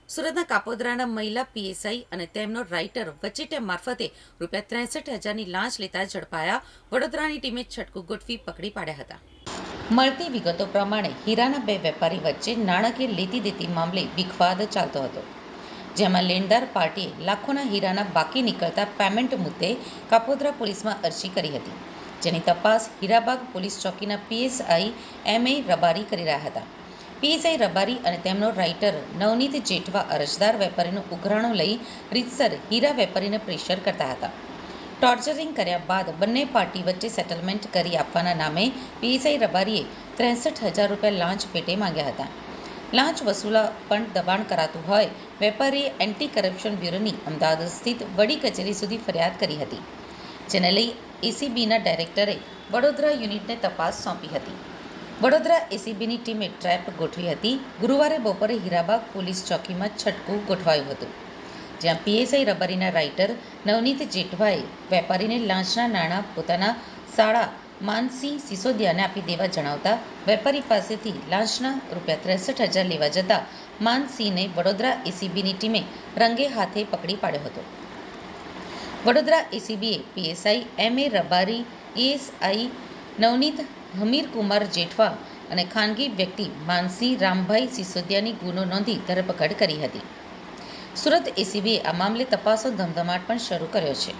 સુરતના કાપોદ્રાના મહિલા પીએસઆઈ અને તેમનો રાઇટર વચેટિયા મારફતે ₹63,000ની લાંચ લેતા ઝડપાયા. વડોદરાની ટીમે છટકું ગોઠવી પકડી પાડ્યા હતા. મળતી વિગતો પ્રમાણે હીરાના બે વેપારી વચ્ચે નાણાકીય લેતી દેતી મામલે વિખવાદ ચાલતો હતો, જેમાં લેણદાર પાર્ટીએ લાખોના હીરાના બાકી નીકળતા પેમેન્ટ મુદ્દે કાપોદ્રા પોલીસમાં અરજી કરી હતી, જેની તપાસ હીરાબાગ પોલીસ ચોકીના પીએસઆઈ એમ.એ. રબારી કરી રહ્યા હતા. પીએસઆઈ રબારી અને તેમનો રાઇટર નવનીત જેઠવા અરજદાર વેપારીનું ઉઘરાણું લઈ રીતસર હીરા વેપારીને પ્રેશર કરતા હતા. ટોર્ચરિંગ કર્યા બાદ બંને પાર્ટી વચ્ચે સેટલમેન્ટ કરી આપવાના નામે પીએસઆઈ રબારીએ ₹63,000 લાંચ પેટે માંગ્યા હતા. લાંચ વસૂલવા પણ દબાણ કરાતું હોય વેપારીએ એન્ટી કરપ્શન બ્યુરોની અમદાવાદ સ્થિત વડી કચેરી સુધી ફરિયાદ કરી હતી, જેને લઈ એસીબીના ડાયરેક્ટરે વડોદરા યુનિટને તપાસ સોંપી હતી. વડોદરા એસીબીની ટીમે ટ્રેપ ગોઠવી હતી. ગુરુવારે બપોરે હીરાબાગ પોલીસ ચોકીમાં છટકું ગોઠવાયું હતું, જ્યાં પીએસઆઈ રબારીના રાઇટર નવનીત જેઠવાએ વેપારીને લાંચના નાણાં પોતાના સાળા માનસિંહ સિસોદિયાને આપી દેવા જણાવતા વેપારી પાસેથી લાંચના ₹63,000 લેવા જતા માનસિંહને વડોદરા એસીબીની ટીમે રંગે હાથે પકડી પાડ્યો હતો. વડોદરા એસીબીએ PSI M A. Rabari, ASI Navneet Hamirkumar Jethwa અને ખાનગી વ્યક્તિ માનસિંહ રામભાઈ સિસોદિયાની ગુનો નોંધી ધરપકડ કરી હતી. સુરત એસીબીએ આ મામલે તપાસનો ધમધમાટ પણ શરૂ કર્યો છે.